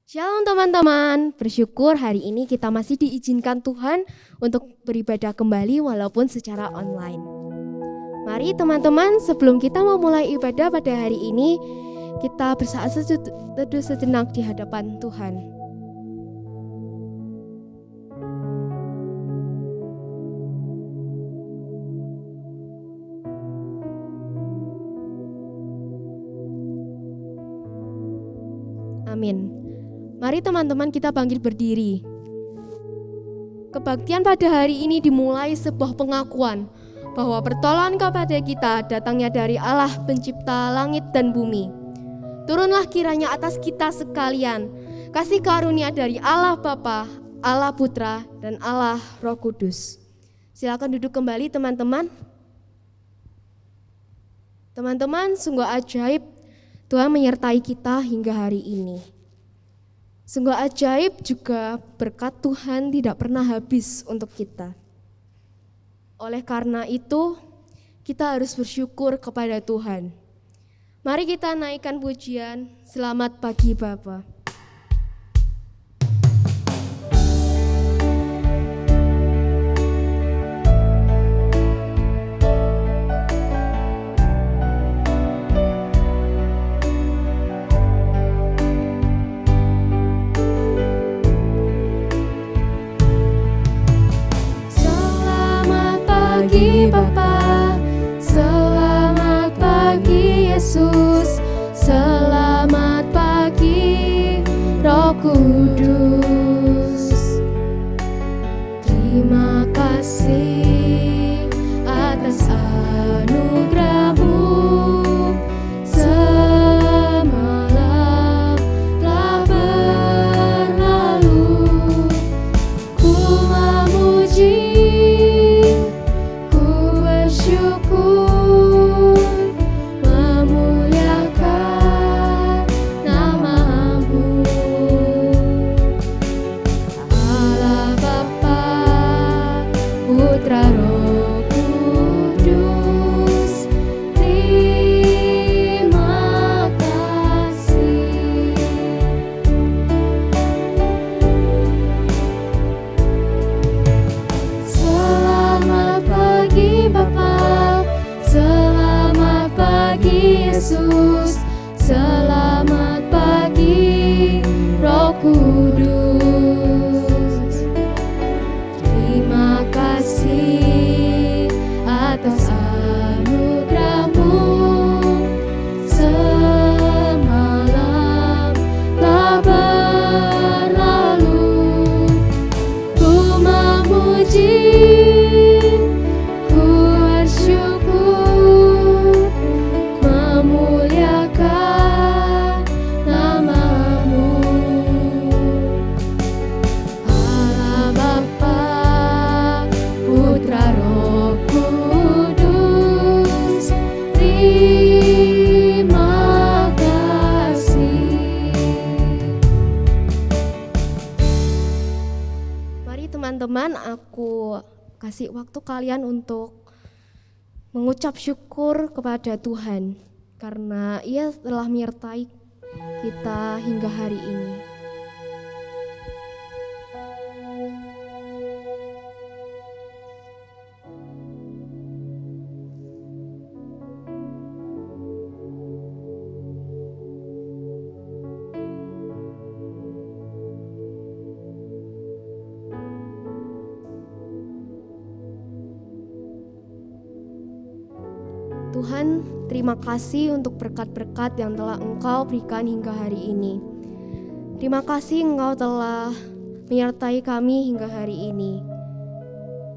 Shalom teman-teman, bersyukur hari ini kita masih diizinkan Tuhan untuk beribadah kembali walaupun secara online. Mari teman-teman, sebelum kita memulai ibadah pada hari ini, kita bersaat teduh sejenak di hadapan Tuhan. Amin. Mari teman-teman kita bangkit berdiri. Kebaktian pada hari ini dimulai sebuah pengakuan bahwa pertolongan kepada kita datangnya dari Allah pencipta langit dan bumi. Turunlah kiranya atas kita sekalian kasih karunia dari Allah Bapa, Allah Putra, dan Allah Roh Kudus. Silakan duduk kembali teman-teman. Teman-teman, sungguh ajaib Tuhan menyertai kita hingga hari ini. Sungguh ajaib juga berkat Tuhan tidak pernah habis untuk kita. Oleh karena itu, kita harus bersyukur kepada Tuhan. Mari kita naikkan pujian, selamat pagi Bapa. Bapa, selamat pagi Yesus, selamat pagi Roh Kudus. Terima kasih atas anugerah-Mu, semalam telah berlalu. Ku memuji, syukur, memuliakan nama-Mu. Allah Bapa, Putra, Roh Kudus, terima kasih. Selamat pagi Bapa, selamat pagi Yesus, selamat pagi Roh Kudus. Terima kasih atas anugerah-Mu, semalam telah berlalu. Ku memuji, memuliakan nama-Mu. Allah Bapa, Putra, Roh Kudus, terima kasih. Mari teman-teman, aku kasih waktu kalian untuk mengucap syukur kepada Tuhan karena Ia telah menyertai kita hingga hari ini. Tuhan, terima kasih untuk berkat-berkat yang telah Engkau berikan hingga hari ini. Terima kasih Engkau telah menyertai kami hingga hari ini.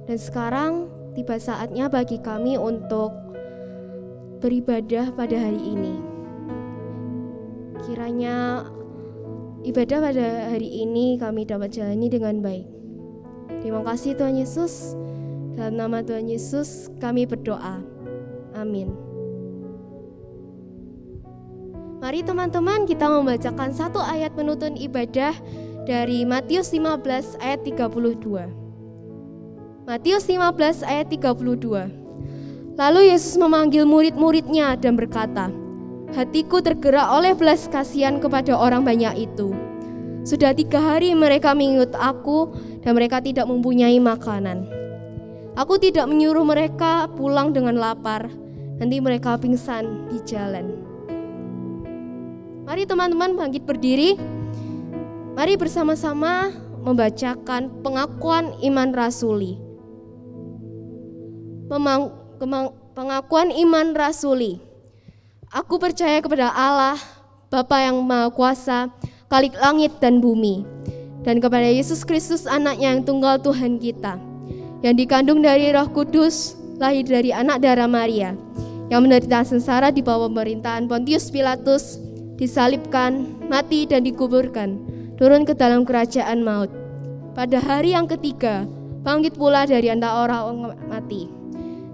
Dan sekarang tiba saatnya bagi kami untuk beribadah pada hari ini. Kiranya ibadah pada hari ini kami dapat jalani dengan baik. Terima kasih Tuhan Yesus. Dalam nama Tuhan Yesus kami berdoa. Amin. Mari teman-teman kita membacakan satu ayat penuntun ibadah dari Matius 15 ayat 32. Matius 15 ayat 32. Lalu Yesus memanggil murid-muridnya dan berkata, "Hatiku tergerak oleh belas kasihan kepada orang banyak itu, Sudah 3 hari mereka mengikut aku dan mereka tidak mempunyai makanan. Aku tidak menyuruh mereka pulang dengan lapar, nanti mereka pingsan di jalan. Mari teman-teman bangkit berdiri. Mari bersama-sama membacakan pengakuan iman rasuli. Pengakuan iman rasuli. Aku percaya kepada Allah, Bapa yang Maha Kuasa, Khalik langit dan bumi, dan kepada Yesus Kristus anaknya yang tunggal Tuhan kita, yang dikandung dari Roh Kudus, lahir dari anak darah Maria, yang menderita sengsara di bawah pemerintahan Pontius Pilatus, disalibkan, mati dan dikuburkan, turun ke dalam kerajaan maut. Pada hari yang ketiga, bangkit pula dari antara orang mati,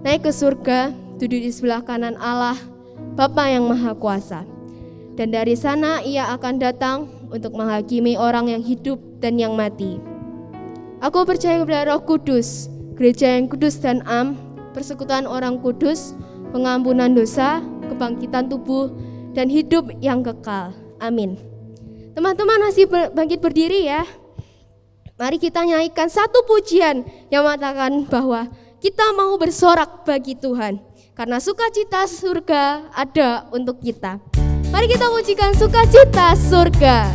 naik ke surga, duduk di sebelah kanan Allah, Bapa yang Maha Kuasa. Dan dari sana ia akan datang untuk menghakimi orang yang hidup dan yang mati. Aku percaya kepada Roh Kudus, gereja yang kudus dan am, persekutuan orang kudus, pengampunan dosa, kebangkitan tubuh, dan hidup yang kekal. Amin. Teman-teman masih bangkit berdiri ya. Mari kita nyanyikan satu pujian yang mengatakan bahwa kita mau bersorak bagi Tuhan, karena sukacita surga ada untuk kita. Mari kita pujikan sukacita surga.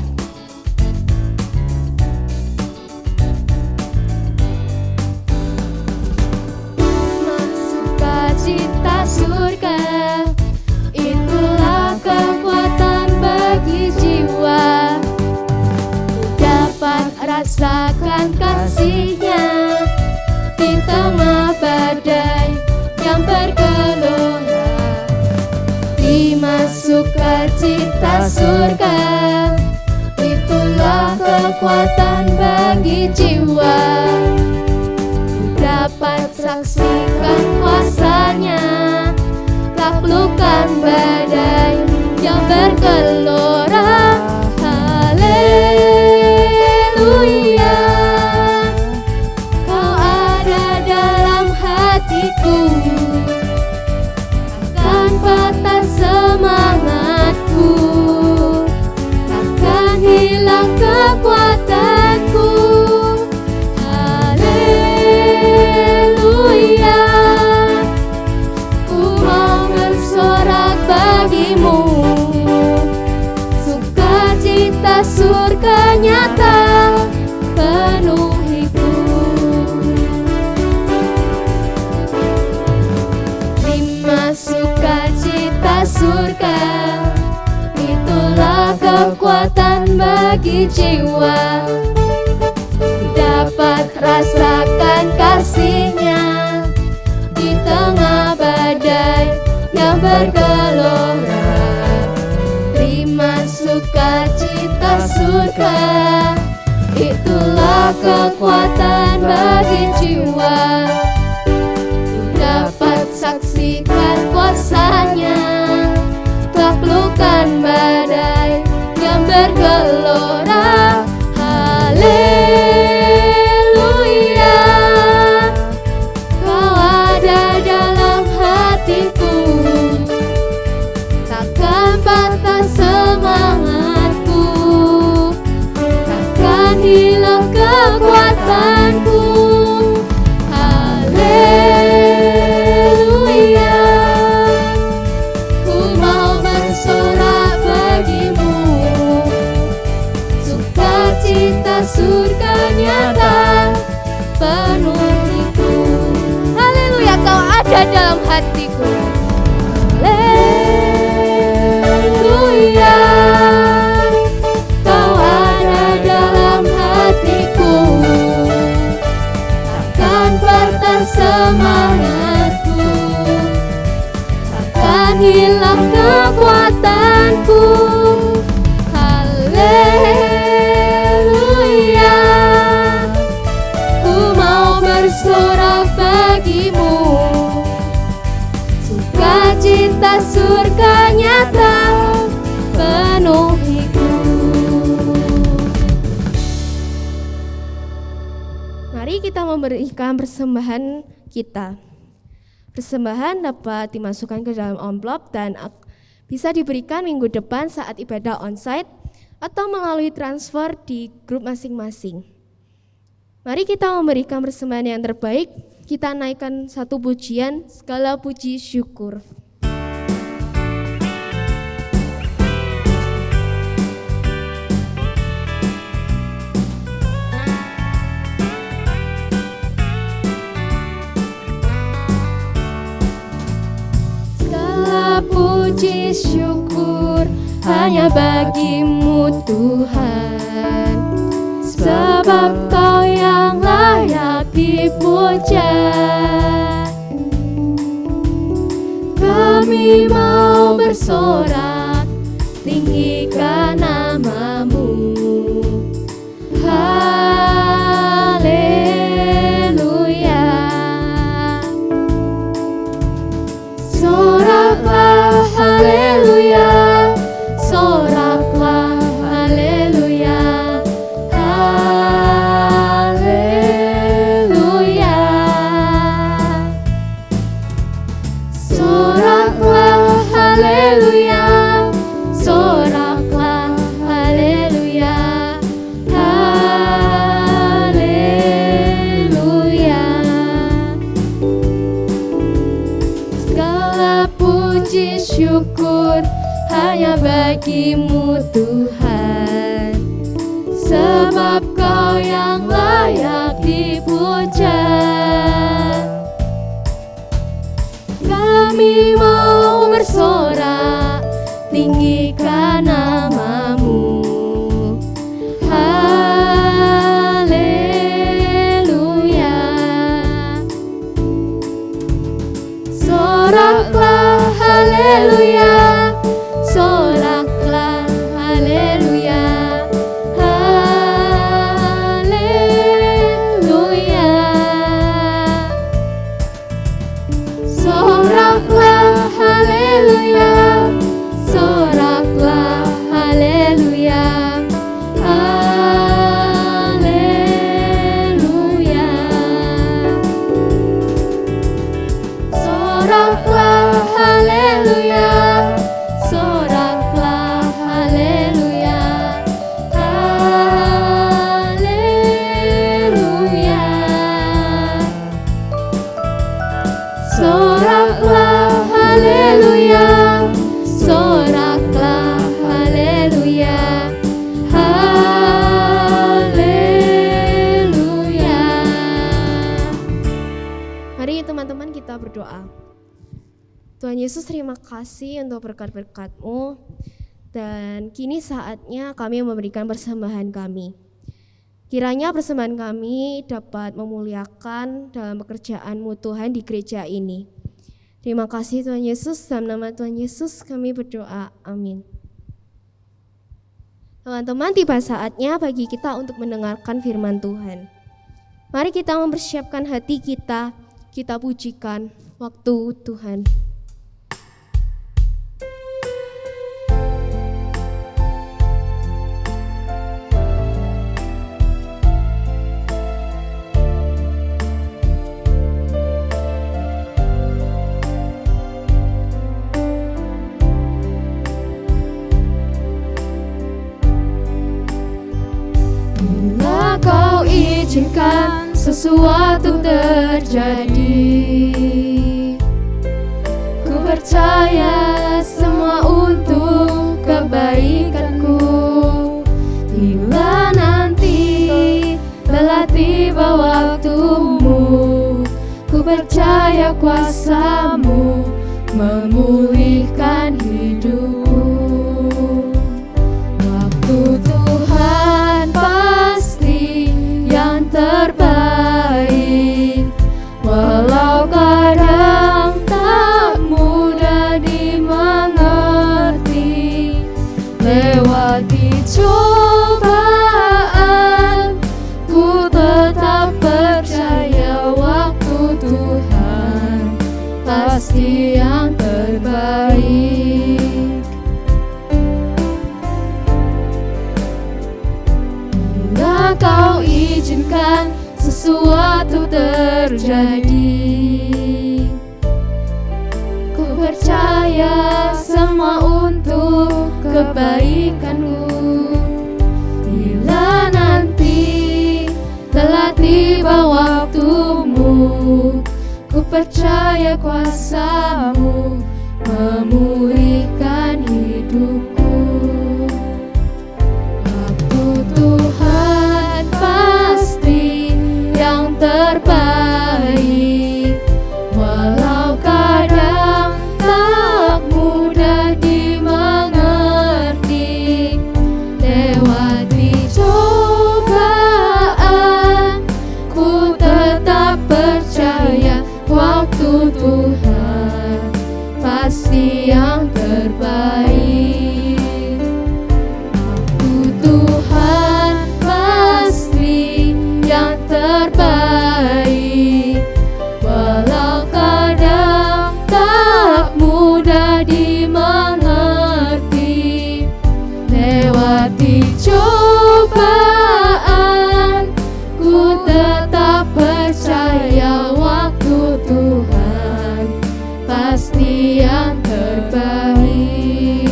Sukacita surga, itulah kekuatan bagi jiwa. Dapat rasakan kasih-Nya di tengah badai yang bergelora. Terima sukacita surga, itulah kekuatan bagi jiwa. Dapat saksikan kuasa-Nya, taklukkan badai yang bergelora. Haleluya, Kau ada dalam hatiku, takkan patah semangatku, takkan hilang kekuatanku. Haleluya, ku mau bersorak bagimu. Sukacita surga nyata penuhiku. Terima sukacita surga, itulah kekuatan bagi jiwa. Dapat rasakan kasih-Nya di tengah badai yang bergelora. Terima sukacita surga, itulah kekuatan bagi jiwa. Dapat saksikan kuasa-Nya, taklukkan badai yang bergelora. Haleluya, Kau ada dalam hatiku, takkan patah semangatku, takkan hilang kekuatanku. Haleluya, ku mau bersorak bagimu. Sukacita surga nyata penuhiku. Haleluya, Kau ada dalam hatiku. Haleluya, Kau ada dalam hatiku, takkan patah semangatku, takkan hilang kekuatanku. Haleluya, ku mau bersorak bagimu. Sukacita surga nyata penuhiku. Mari kita memberikan persembahan kita. Persembahan dapat dimasukkan ke dalam amplop dan bisa diberikan minggu depan saat ibadah onsite, atau melalui transfer di grup masing-masing. Mari kita memberikan persembahan yang terbaik, kita naikkan satu pujian, segala puji syukur. Segala puji syukur hanya bagimu Tuhan, sebab Kau yang layak dipuja. Kami mau bersorak, tinggikan nama-Mu. Haleluya. Soraklah haleluya, soraklah haleluya. Haleluya. Soraklah haleluya, soraklah haleluya. Haleluya. Segala puji syukur hanya bagimu Tuhan, sebab Kau yang layak dipuja. Kami mau bersorak, tinggikan nama-Mu. Haleluya. Soraklah haleluya, soraklah haleluya. Haleluya. Soraklah haleluya, soraklah haleluya. Haleluya. Soraklah haleluya, soraklah haleluya. Haleluya. Soraklah haleluya, soraklah haleluya. Haleluya. Mari teman-teman kita berdoa. Tuhan Yesus, terima kasih untuk berkat-berkat-Mu, dan kini saatnya kami memberikan persembahan kami. Kiranya persembahan kami dapat memuliakan dalam pekerjaan-Mu Tuhan di gereja ini. Terima kasih Tuhan Yesus, dalam nama Tuhan Yesus kami berdoa, amin. Teman-teman, tiba saatnya bagi kita untuk mendengarkan firman Tuhan. Mari kita mempersiapkan hati kita pujikan waktu Tuhan. Bila Kau izinkan sesuatu terjadi, ku percaya semua untuk kebaikanku. Bila nanti telah tiba waktumu, ku percaya kuasa-Mu memulihkan hidupku. Waktu Tuhan pasti yang terbaik, walau kadang tak mudah dimengerti. Lewati cobaan, ku tetap percaya waktu Tuhan pasti yang terbaik. Bila Kau izinkan sesuatu terjadi, ku percaya semua untuk kebaikanmu. percaya kuasa-Mu memulihkan hidupku. Waktu Tuhan pasti yang terbaik, walau kadang tak mudah dimengerti. Lewati cobaan, ku tetap percaya waktu Tuhan pasti yang terbaik. Waktu Tuhan pasti yang terbaik, walau kadang tak mudah dimengerti. Lewati cobaan, ku tetap percaya waktu Tuhan pasti yang terbaik.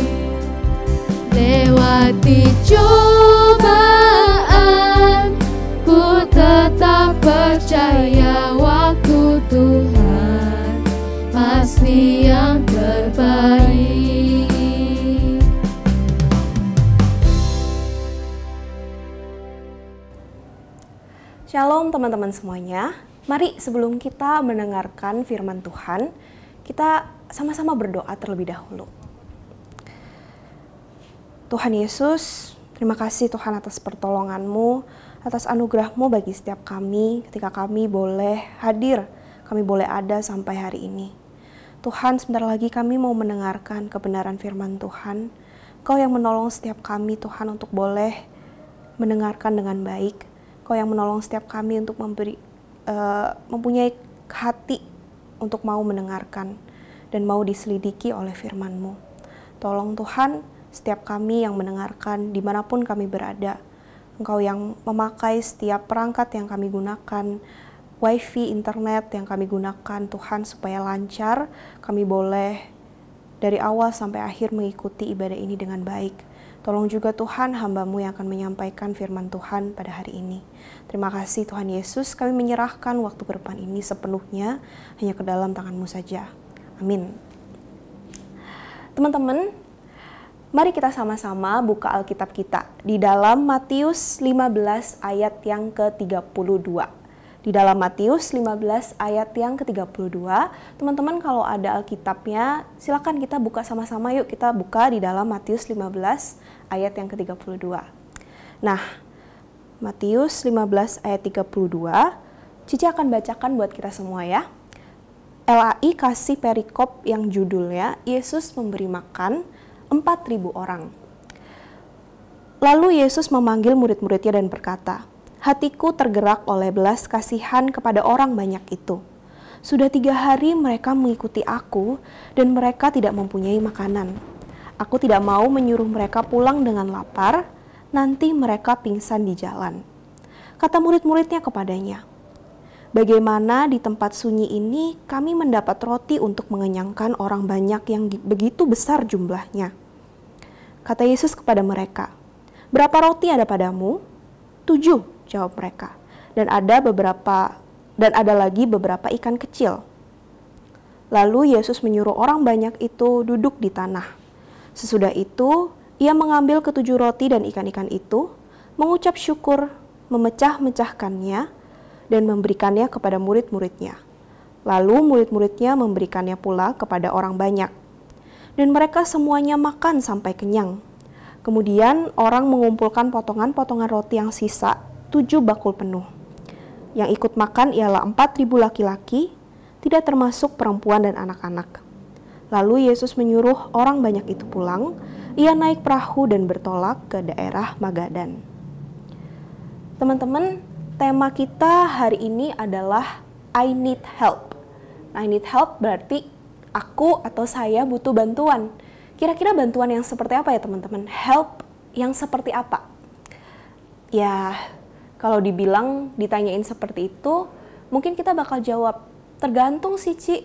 Lewati cobaan, ku tetap percaya waktu Tuhan pasti yang terbaik. Shalom teman-teman semuanya. Mari sebelum kita mendengarkan firman Tuhan, kita sama-sama berdoa terlebih dahulu. Tuhan Yesus, terima kasih Tuhan atas pertolongan-Mu, atas anugerah-Mu bagi setiap kami ketika kami boleh hadir, kami boleh ada sampai hari ini. Tuhan, sebentar lagi kami mau mendengarkan kebenaran firman Tuhan. Kau yang menolong setiap kami Tuhan untuk boleh mendengarkan dengan baik. Kau yang menolong setiap kami untuk mempunyai hati untuk mau mendengarkan dan mau diselidiki oleh firman-Mu. Tolong Tuhan, setiap kami yang mendengarkan dimanapun kami berada, Engkau yang memakai setiap perangkat yang kami gunakan, wifi, internet yang kami gunakan, Tuhan, supaya lancar, kami boleh dari awal sampai akhir mengikuti ibadah ini dengan baik. Tolong juga Tuhan, hamba-Mu yang akan menyampaikan firman Tuhan pada hari ini. Terima kasih Tuhan Yesus, kami menyerahkan waktu ke depan ini sepenuhnya hanya ke dalam tangan-Mu saja. Amin. Teman-teman, mari kita sama-sama buka Alkitab kita di dalam Matius 15 ayat yang ke-32. Di dalam Matius 15 ayat yang ke-32, teman-teman kalau ada Alkitabnya, silakan kita buka sama-sama yuk, kita buka di dalam Matius 15 ayat yang ke-32. Nah, Matius 15 ayat 32, Cici akan bacakan buat kita semua ya. LAI kasih perikop yang judulnya Yesus memberi makan 4.000 orang. Lalu Yesus memanggil murid-muridnya dan berkata, "Hatiku tergerak oleh belas kasihan kepada orang banyak itu. Sudah 3 hari mereka mengikuti aku dan mereka tidak mempunyai makanan. Aku tidak mau menyuruh mereka pulang dengan lapar, nanti mereka pingsan di jalan." Kata murid-muridnya kepadanya, "Bagaimana di tempat sunyi ini kami mendapat roti untuk mengenyangkan orang banyak yang begitu besar jumlahnya?" Kata Yesus kepada mereka, "Berapa roti ada padamu?" 7, jawab mereka. Dan ada lagi beberapa ikan kecil. Lalu Yesus menyuruh orang banyak itu duduk di tanah. Sesudah itu, ia mengambil ke-7 roti dan ikan-ikan itu, mengucap syukur, memecah-mecahkannya, dan memberikannya kepada murid-muridnya. Lalu murid-muridnya memberikannya pula kepada orang banyak. Dan mereka semuanya makan sampai kenyang. Kemudian orang mengumpulkan potongan-potongan roti yang sisa, 7 bakul penuh. Yang ikut makan ialah 4.000 laki-laki, tidak termasuk perempuan dan anak-anak. Lalu Yesus menyuruh orang banyak itu pulang. Ia naik perahu dan bertolak ke daerah Magadan. Teman-teman, tema kita hari ini adalah I need help. I need help berarti aku atau saya butuh bantuan. Kira-kira bantuan yang seperti apa ya teman-teman? Help yang seperti apa? Ya, kalau ditanyain seperti itu, mungkin kita bakal jawab, tergantung sih Ci,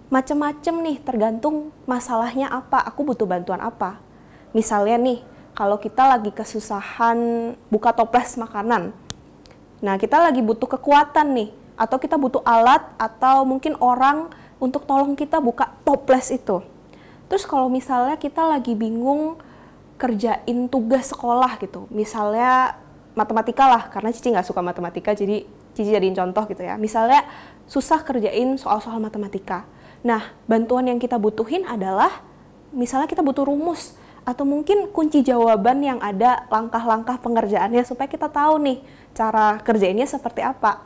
macem-macem nih, tergantung masalahnya apa, aku butuh bantuan apa. Misalnya nih, kalau kita lagi kesusahan buka toples makanan, nah kita lagi butuh kekuatan nih, Atau kita butuh alat atau mungkin orang untuk tolong kita buka toples itu. Terus kalau misalnya kita lagi bingung kerjain tugas sekolah gitu, misalnya matematika lah, karena Cici nggak suka matematika, jadi Cici jadiin contoh gitu ya. Misalnya susah kerjain soal-soal matematika. Nah, bantuan yang kita butuhin adalah misalnya kita butuh rumus, atau mungkin kunci jawaban yang ada langkah-langkah pengerjaannya supaya kita tahu nih cara kerjainnya seperti apa.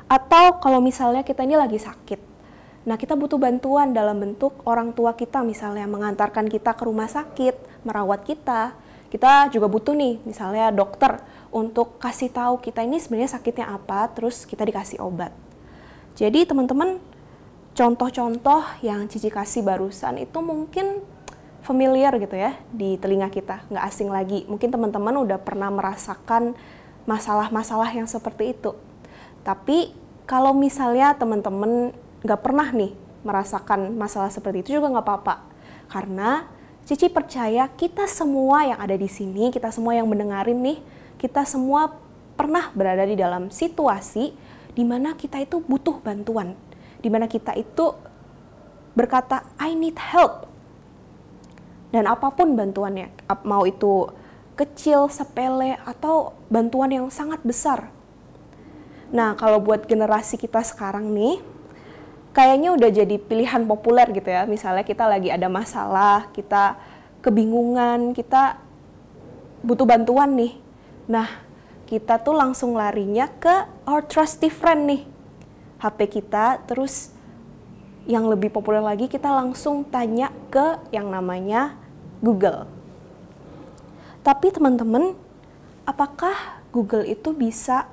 Atau kalau misalnya kita ini lagi sakit, nah kita butuh bantuan dalam bentuk orang tua kita misalnya mengantarkan kita ke rumah sakit, merawat kita. Kita juga butuh nih misalnya dokter untuk kasih tahu kita ini sebenarnya sakitnya apa, terus kita dikasih obat. Jadi teman-teman, contoh-contoh yang Cici kasih barusan itu mungkin familiar gitu ya di telinga kita, nggak asing lagi. Mungkin teman-teman udah pernah merasakan masalah-masalah yang seperti itu. Tapi kalau misalnya teman-teman nggak pernah nih merasakan masalah seperti itu juga nggak apa-apa. Karena Cici percaya kita semua yang ada di sini, kita semua yang mendengarin nih, kita semua pernah berada di dalam situasi di mana kita itu butuh bantuan, di mana kita itu berkata, I need help. Dan apapun bantuannya, mau itu kecil, sepele, atau bantuan yang sangat besar. Nah, kalau buat generasi kita sekarang nih, kayaknya udah jadi pilihan populer gitu ya. Misalnya kita lagi ada masalah, kita kebingungan, kita butuh bantuan nih. Nah, kita tuh langsung larinya ke our trusty friend nih. HP kita, terus yang lebih populer lagi kita langsung tanya ke yang namanya Google. Tapi teman-teman, apakah Google itu bisa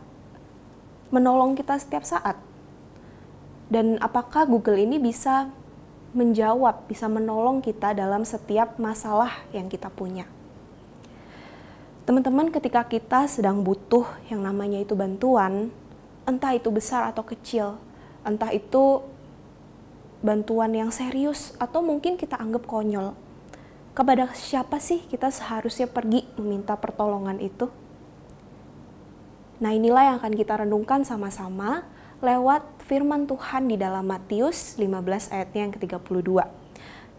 menolong kita setiap saat? Dan apakah Google ini bisa menjawab, bisa menolong kita dalam setiap masalah yang kita punya? Teman-teman, ketika kita sedang butuh yang namanya itu bantuan, entah itu besar atau kecil, entah itu bantuan yang serius atau mungkin kita anggap konyol, kepada siapa sih kita seharusnya pergi meminta pertolongan itu? Nah, inilah yang akan kita renungkan sama-sama lewat firman Tuhan di dalam Matius 15 ayatnya yang ke-32.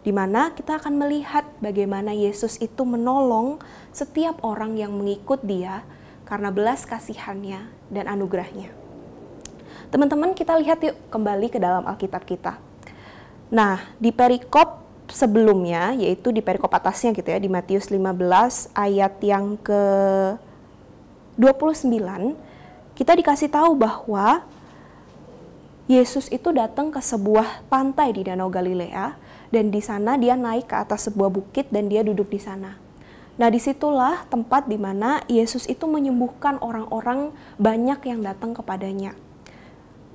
Di mana kita akan melihat bagaimana Yesus itu menolong setiap orang yang mengikut Dia karena belas kasihannya dan anugerahnya. Teman-teman, kita lihat yuk kembali ke dalam Alkitab kita. Nah, di perikop sebelumnya, yaitu di perikop atasnya gitu ya, di Matius 15 ayat yang ke-29, kita dikasih tahu bahwa Yesus itu datang ke sebuah pantai di Danau Galilea, dan di sana dia naik ke atas sebuah bukit dan dia duduk di sana. Nah, disitulah tempat di mana Yesus itu menyembuhkan orang-orang banyak yang datang kepadanya.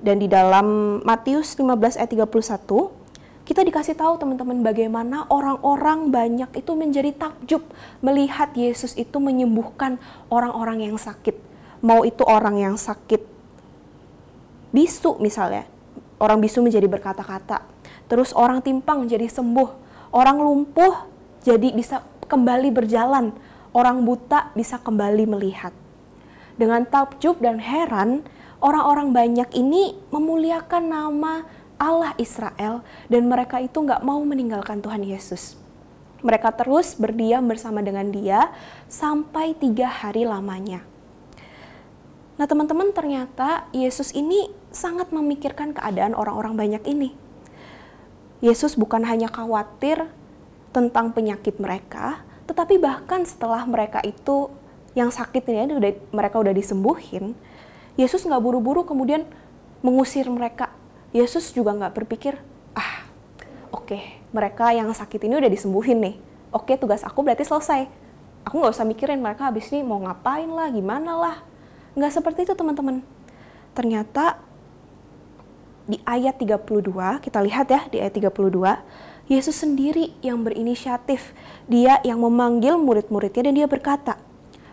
Dan di dalam Matius 15 ayat 31, kita dikasih tahu teman-teman bagaimana orang-orang banyak itu menjadi takjub melihat Yesus itu menyembuhkan orang-orang yang sakit. Mau itu orang yang sakit bisu misalnya, orang bisu menjadi berkata-kata. Terus orang timpang jadi sembuh, orang lumpuh jadi bisa kembali berjalan, orang buta bisa kembali melihat. Dengan takjub dan heran, orang-orang banyak ini memuliakan nama Allah Israel, dan mereka itu nggak mau meninggalkan Tuhan Yesus. Mereka terus berdiam bersama dengan Dia sampai 3 hari lamanya. Nah teman-teman, ternyata Yesus ini sangat memikirkan keadaan orang-orang banyak ini. Yesus bukan hanya khawatir tentang penyakit mereka, tetapi bahkan setelah mereka itu yang sakit ini mereka udah disembuhin, Yesus nggak buru-buru kemudian mengusir mereka. Yesus juga nggak berpikir, oke, mereka yang sakit ini udah disembuhin nih. Oke, tugas aku berarti selesai. Aku nggak usah mikirin mereka habis ini mau ngapain lah, gimana lah. Nggak seperti itu teman-teman. Ternyata di ayat 32, kita lihat ya di ayat 32, Yesus sendiri yang berinisiatif. Dia yang memanggil murid-muridnya dan dia berkata,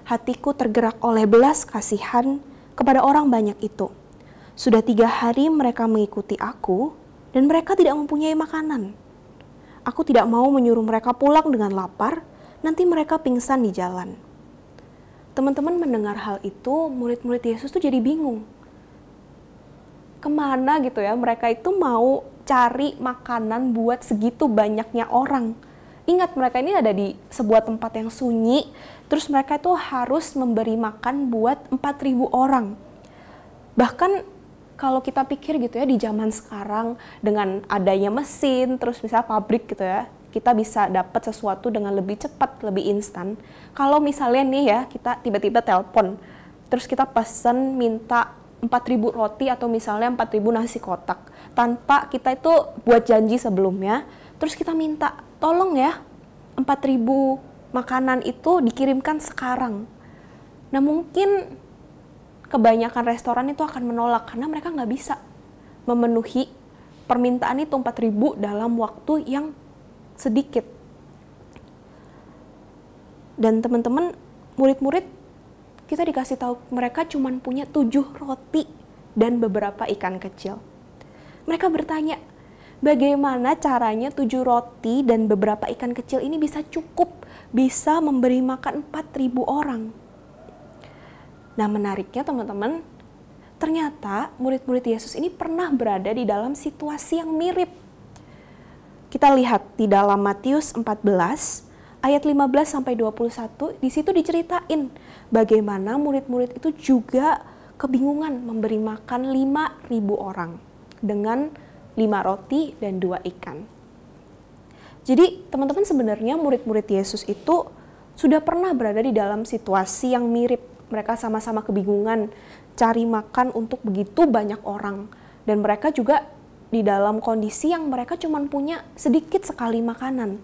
hatiku tergerak oleh belas kasihan kepada orang banyak itu. Sudah 3 hari mereka mengikuti aku, dan mereka tidak mempunyai makanan. Aku tidak mau menyuruh mereka pulang dengan lapar, nanti mereka pingsan di jalan. Teman-teman mendengar hal itu, murid-murid Yesus tuh jadi bingung. kemana gitu ya mereka itu mau cari makanan buat segitu banyaknya orang. Ingat, mereka ini ada di sebuah tempat yang sunyi, terus mereka itu harus memberi makan buat 4.000 orang. Bahkan kalau kita pikir gitu ya, di zaman sekarang dengan adanya mesin, terus misalnya pabrik gitu ya, kita bisa dapat sesuatu dengan lebih cepat, lebih instan. Kalau misalnya nih ya, kita tiba-tiba telepon, terus kita pesan minta 4.000 roti atau misalnya 4.000 nasi kotak, tanpa kita itu buat janji sebelumnya, terus kita minta, tolong ya 4.000 makanan itu dikirimkan sekarang. Nah mungkin kebanyakan restoran itu akan menolak karena mereka nggak bisa memenuhi permintaan itu 4.000 dalam waktu yang sedikit. Dan teman-teman, murid-murid kita dikasih tahu mereka cuma punya 7 roti dan beberapa ikan kecil. Mereka bertanya, bagaimana caranya 7 roti dan beberapa ikan kecil ini bisa cukup, bisa memberi makan 4.000 orang? Nah menariknya teman-teman, ternyata murid-murid Yesus ini pernah berada di dalam situasi yang mirip. Kita lihat di dalam Matius 14 ayat 15-21, di situ diceritain bagaimana murid-murid itu juga kebingungan memberi makan 5.000 orang dengan 5 roti dan 2 ikan. Jadi teman-teman, sebenarnya murid-murid Yesus itu sudah pernah berada di dalam situasi yang mirip. Mereka sama-sama kebingungan cari makan untuk begitu banyak orang. Dan mereka juga di dalam kondisi yang mereka cuma punya sedikit sekali makanan.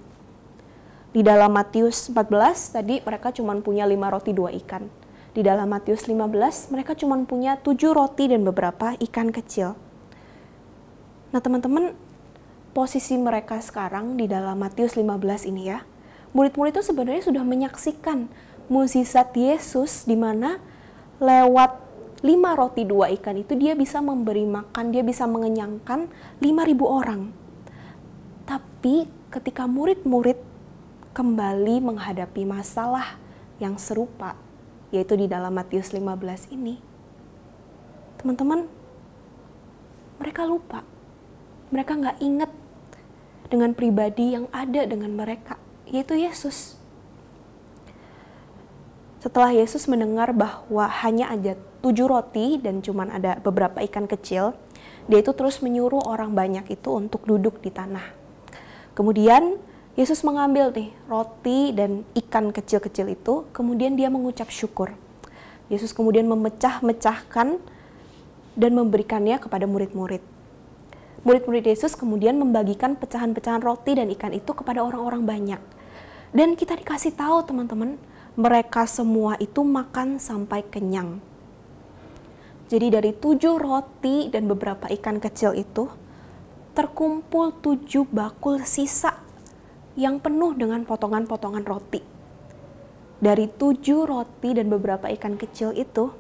Di dalam Matius 14 tadi mereka cuma punya 5 roti 2 ikan. Di dalam Matius 15 mereka cuma punya 7 roti dan beberapa ikan kecil. Nah teman-teman, posisi mereka sekarang di dalam Matius 15 ini ya, murid-murid itu sebenarnya sudah menyaksikan mukjizat Yesus di mana lewat 5 roti 2 ikan itu dia bisa memberi makan, dia bisa mengenyangkan 5.000 orang. Tapi ketika murid-murid kembali menghadapi masalah yang serupa, yaitu di dalam Matius 15 ini, teman-teman, mereka lupa. Mereka nggak ingat dengan pribadi yang ada dengan mereka, yaitu Yesus. Setelah Yesus mendengar bahwa hanya ada 7 roti dan cuma ada beberapa ikan kecil, dia itu terus menyuruh orang banyak itu untuk duduk di tanah. Kemudian Yesus mengambil nih roti dan ikan kecil-kecil itu, kemudian dia mengucap syukur. Yesus kemudian memecah-mecahkan dan memberikannya kepada murid-murid. Murid-murid Yesus kemudian membagikan pecahan-pecahan roti dan ikan itu kepada orang-orang banyak. Dan kita dikasih tahu teman-teman, mereka semua itu makan sampai kenyang. Jadi dari 7 roti dan beberapa ikan kecil itu, terkumpul 7 bakul sisa yang penuh dengan potongan-potongan roti. Dari 7 roti dan beberapa ikan kecil itu,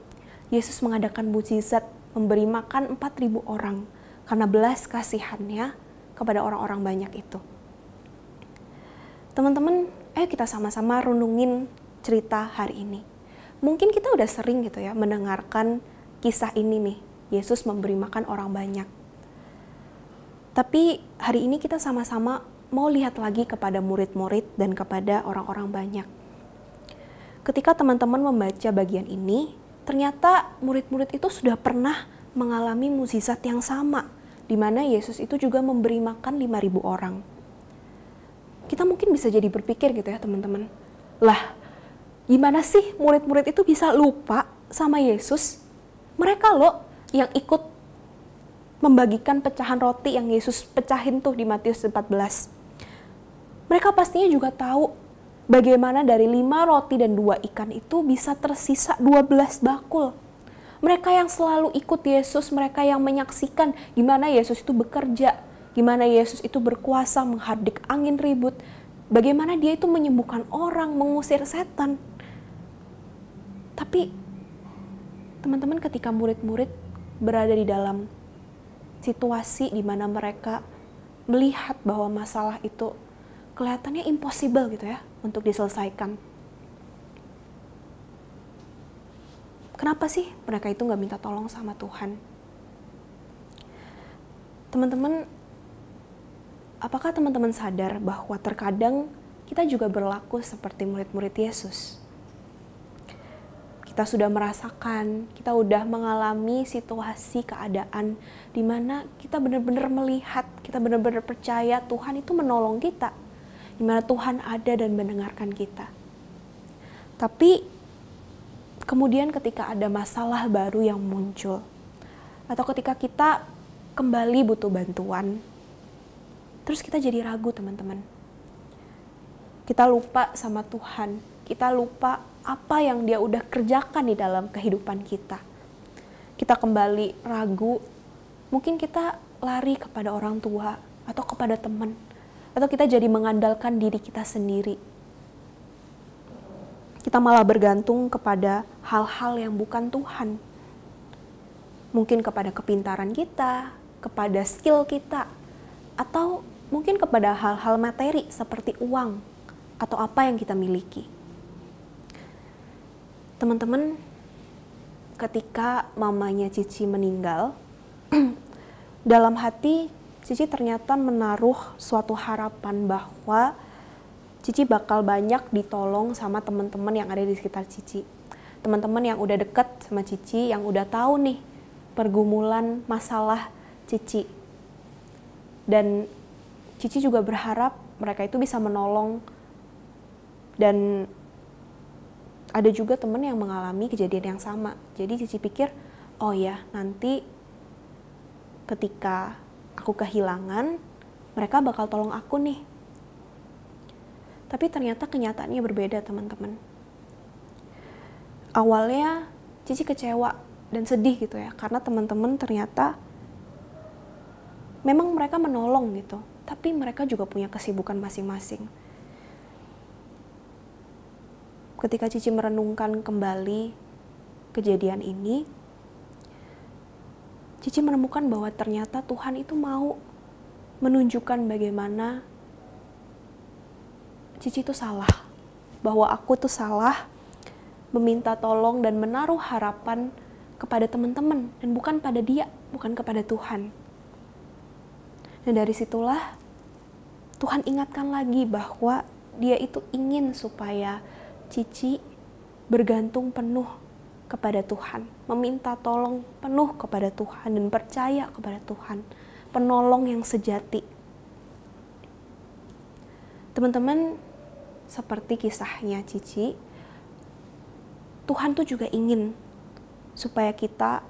Yesus mengadakan mukjizat memberi makan 4.000 orang karena belas kasihannya kepada orang-orang banyak itu. Teman-teman, ayo kita sama-sama renungin cerita hari ini. Mungkin kita udah sering gitu ya mendengarkan kisah ini nih, Yesus memberi makan orang banyak. Tapi hari ini kita sama-sama mau lihat lagi kepada murid-murid dan kepada orang-orang banyak. Ketika teman-teman membaca bagian ini, ternyata murid-murid itu sudah pernah mengalami mukjizat yang sama, di mana Yesus itu juga memberi makan 5.000 orang. Kita mungkin bisa jadi berpikir gitu ya teman-teman, lah gimana sih murid-murid itu bisa lupa sama Yesus? Mereka loh yang ikut membagikan pecahan roti yang Yesus pecahin tuh di Matius 14. Mereka pastinya juga tahu bagaimana dari 5 roti dan 2 ikan itu bisa tersisa 12 bakul. Mereka yang selalu ikut Yesus, mereka yang menyaksikan gimana Yesus itu bekerja, gimana Yesus itu berkuasa menghardik angin ribut, bagaimana dia itu menyembuhkan orang, mengusir setan. Tapi teman-teman, ketika murid-murid berada di dalam situasi di mana mereka melihat bahwa masalah itu kelihatannya impossible gitu ya untuk diselesaikan. Kenapa sih mereka itu nggak minta tolong sama Tuhan? Teman-teman, apakah teman-teman sadar bahwa terkadang kita juga berlaku seperti murid-murid Yesus? Kita sudah merasakan, kita sudah mengalami situasi keadaan di mana kita benar-benar melihat, kita benar-benar percaya Tuhan itu menolong kita, di mana Tuhan ada dan mendengarkan kita. Tapi kemudian ketika ada masalah baru yang muncul, atau ketika kita kembali butuh bantuan, terus kita jadi ragu, teman-teman. Kita lupa sama Tuhan, kita lupa apa yang Dia udah kerjakan di dalam kehidupan kita. Kita kembali ragu, mungkin kita lari kepada orang tua atau kepada teman, atau kita jadi mengandalkan diri kita sendiri. Kita malah bergantung kepada hal-hal yang bukan Tuhan. Mungkin kepada kepintaran kita, kepada skill kita, atau mungkin kepada hal-hal materi seperti uang atau apa yang kita miliki. Teman-teman, ketika mamanya Cici meninggal, dalam hati Cici ternyata menaruh suatu harapan bahwa Cici bakal banyak ditolong sama teman-teman yang ada di sekitar Cici. Teman-teman yang udah deket sama Cici, yang udah tahu nih pergumulan masalah Cici. Dan Cici juga berharap mereka itu bisa menolong. Dan ada juga teman yang mengalami kejadian yang sama. Jadi Cici pikir, oh ya, nanti ketika aku kehilangan, mereka bakal tolong aku nih. Tapi ternyata kenyataannya berbeda, teman-teman. Awalnya Cici kecewa dan sedih gitu ya, karena teman-teman ternyata memang mereka menolong gitu, tapi mereka juga punya kesibukan masing-masing. Ketika Cici merenungkan kembali kejadian ini, Cici menemukan bahwa ternyata Tuhan itu mau menunjukkan bagaimana Cici itu salah, bahwa aku tuh salah meminta tolong dan menaruh harapan kepada teman-teman, dan bukan pada dia, bukan kepada Tuhan. Dan dari situlah Tuhan ingatkan lagi bahwa Dia itu ingin supaya Cici bergantung penuh kepada Tuhan, meminta tolong penuh kepada Tuhan, dan percaya kepada Tuhan, penolong yang sejati. Teman-teman, seperti kisahnya Cici, Tuhan tuh juga ingin supaya kita,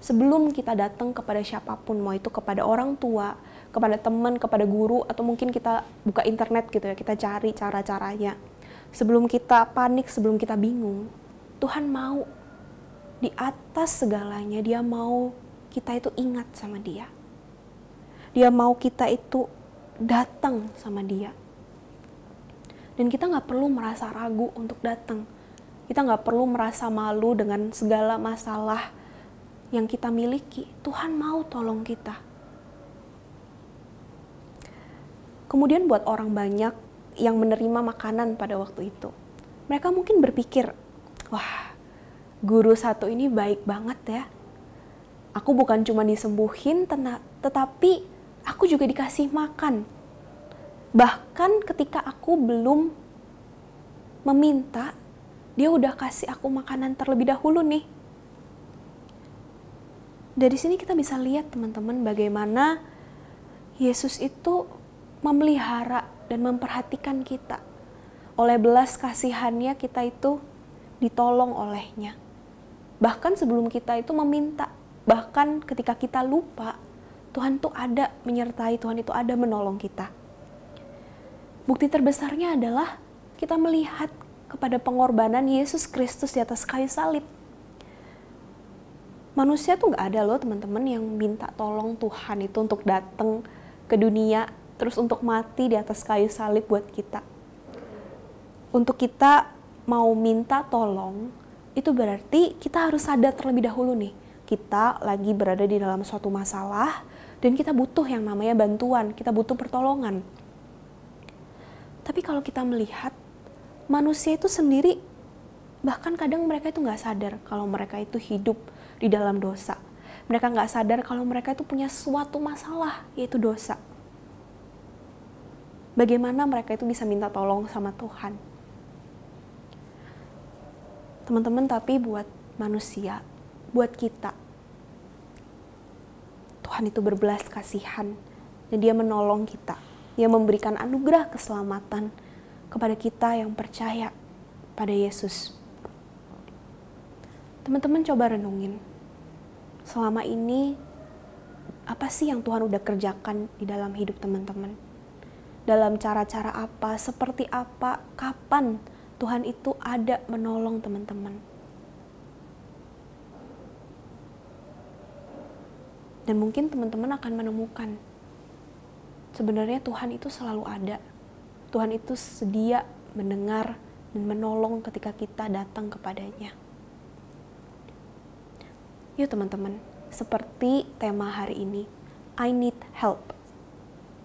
sebelum kita datang kepada siapapun, mau itu kepada orang tua, kepada teman, kepada guru, atau mungkin kita buka internet gitu ya, kita cari cara-caranya. Sebelum kita panik, sebelum kita bingung, Tuhan mau di atas segalanya, Dia mau kita itu ingat sama Dia. Dia mau kita itu datang sama Dia. Dan kita nggak perlu merasa ragu untuk datang. Kita nggak perlu merasa malu dengan segala masalah yang kita miliki. Tuhan mau tolong kita. Kemudian buat orang banyak yang menerima makanan pada waktu itu, mereka mungkin berpikir, wah, guru satu ini baik banget ya. Aku bukan cuma disembuhin, tetapi aku juga dikasih makan. Bahkan ketika aku belum meminta, Dia udah kasih aku makanan terlebih dahulu nih. Dari sini kita bisa lihat, teman-teman, bagaimana Yesus itu memelihara dan memperhatikan kita. Oleh belas kasihannya kita itu ditolong olehnya. Bahkan sebelum kita itu meminta, bahkan ketika kita lupa, Tuhan itu ada menyertai, Tuhan itu ada menolong kita. Bukti terbesarnya adalah kita melihat kepada pengorbanan Yesus Kristus di atas kayu salib. Manusia tuh gak ada loh, teman-teman, yang minta tolong Tuhan itu untuk datang ke dunia, terus untuk mati di atas kayu salib buat kita. Untuk kita mau minta tolong, itu berarti kita harus sadar terlebih dahulu nih, kita lagi berada di dalam suatu masalah, dan kita butuh yang namanya bantuan, kita butuh pertolongan. Tapi kalau kita melihat, manusia itu sendiri, bahkan kadang mereka itu gak sadar kalau mereka itu hidup di dalam dosa. Mereka nggak sadar kalau mereka itu punya suatu masalah, yaitu dosa. Bagaimana mereka itu bisa minta tolong sama Tuhan? Teman-teman, tapi buat manusia, buat kita, Tuhan itu berbelas kasihan dan Dia menolong kita. Dia memberikan anugerah keselamatan kepada kita yang percaya pada Yesus. Teman-teman coba renungin, selama ini apa sih yang Tuhan udah kerjakan di dalam hidup teman-teman? Dalam cara-cara apa, seperti apa, kapan Tuhan itu ada menolong teman-teman? Dan mungkin teman-teman akan menemukan, sebenarnya Tuhan itu selalu ada. Tuhan itu sedia mendengar dan menolong ketika kita datang kepadanya. Yuk teman-teman, seperti tema hari ini, I need help.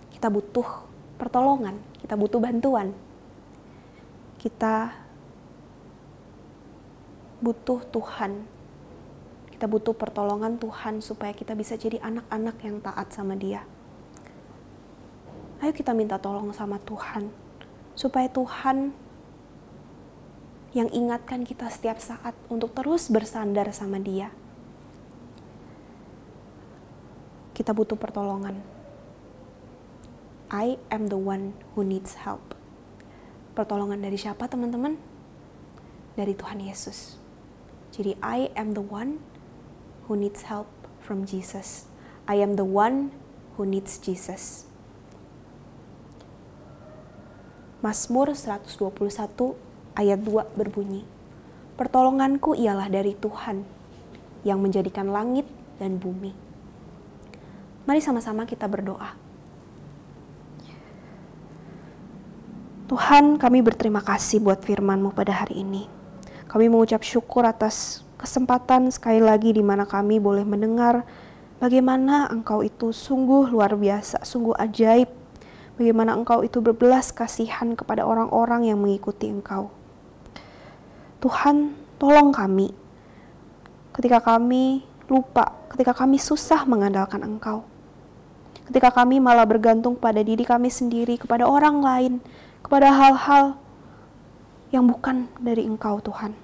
Kita butuh pertolongan, kita butuh bantuan. Kita butuh Tuhan. Kita butuh pertolongan Tuhan supaya kita bisa jadi anak-anak yang taat sama Dia. Ayo kita minta tolong sama Tuhan, supaya Tuhan yang ingatkan kita setiap saat untuk terus bersandar sama Dia. Kita butuh pertolongan. I am the one who needs help. Pertolongan dari siapa teman-teman? Dari Tuhan Yesus. Jadi I am the one who needs help from Jesus. I am the one who needs Jesus. Mazmur 121 ayat 2 berbunyi, pertolonganku ialah dari Tuhan yang menjadikan langit dan bumi. Mari sama-sama kita berdoa. Tuhan, kami berterima kasih buat firman-Mu pada hari ini. Kami mengucap syukur atas kesempatan sekali lagi di mana kami boleh mendengar bagaimana Engkau itu sungguh luar biasa, sungguh ajaib. Bagaimana Engkau itu berbelas kasihan kepada orang-orang yang mengikuti Engkau. Tuhan, tolong kami ketika kami lupa, ketika kami susah mengandalkan Engkau. Ketika kami malah bergantung pada diri kami sendiri, kepada orang lain, kepada hal-hal yang bukan dari Engkau, Tuhan.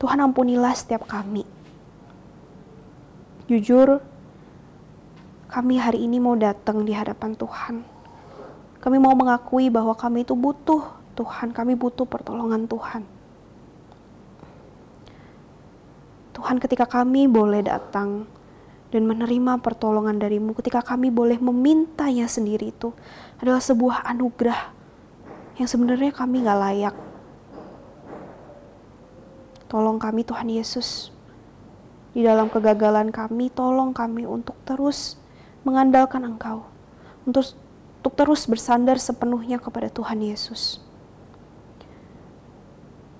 Tuhan, ampunilah setiap kami. Jujur, kami hari ini mau datang di hadapan Tuhan. Kami mau mengakui bahwa kami itu butuh Tuhan, kami butuh pertolongan Tuhan. Tuhan, ketika kami boleh datang dan menerima pertolongan dari-Mu, ketika kami boleh memintanya sendiri, itu adalah sebuah anugerah yang sebenarnya kami gak layak. Tolong kami Tuhan Yesus, di dalam kegagalan kami, tolong kami untuk terus mengandalkan Engkau, untuk terus bersandar sepenuhnya kepada Tuhan Yesus.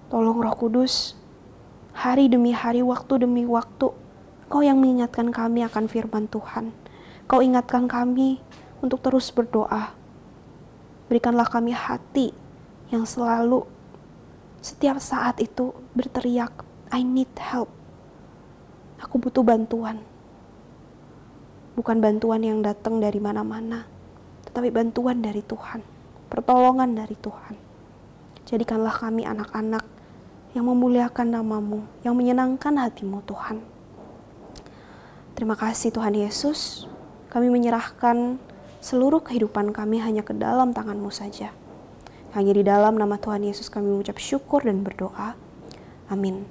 Tolong Roh Kudus, hari demi hari, waktu demi waktu, Kau yang mengingatkan kami akan firman Tuhan. Kau ingatkan kami untuk terus berdoa. Berikanlah kami hati yang selalu, setiap saat itu berteriak, I need help. Aku butuh bantuan. Bukan bantuan yang datang dari mana-mana, tetapi bantuan dari Tuhan. Pertolongan dari Tuhan. Jadikanlah kami anak-anak yang memuliakan nama-Mu, yang menyenangkan hati-Mu, Tuhan. Terima kasih Tuhan Yesus, kami menyerahkan seluruh kehidupan kami hanya ke dalam tangan-Mu saja. Hanya di dalam nama Tuhan Yesus kami mengucap syukur dan berdoa. Amin.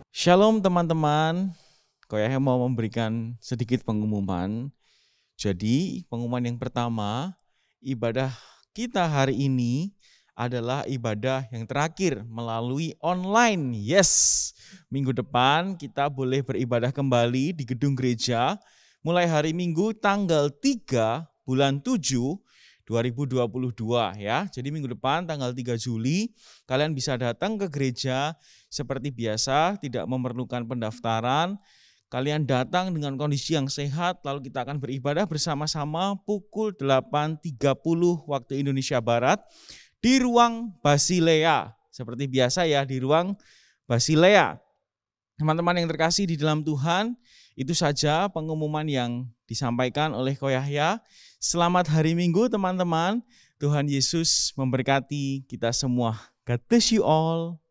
Shalom teman-teman, Koyah mau memberikan sedikit pengumuman. Jadi pengumuman yang pertama, ibadah kita hari ini adalah ibadah yang terakhir melalui online. Yes, minggu depan kita boleh beribadah kembali di gedung gereja mulai hari Minggu tanggal 3 bulan 7 2022 ya. Jadi minggu depan tanggal 3 Juli kalian bisa datang ke gereja seperti biasa, tidak memerlukan pendaftaran. Kalian datang dengan kondisi yang sehat, lalu kita akan beribadah bersama-sama pukul 8.30 waktu Indonesia Barat di ruang Basilea. Seperti biasa ya, di ruang Basilea. Teman-teman yang terkasih di dalam Tuhan, itu saja pengumuman yang disampaikan oleh Ko Yahya. Selamat hari Minggu teman-teman. Tuhan Yesus memberkati kita semua. God bless you all.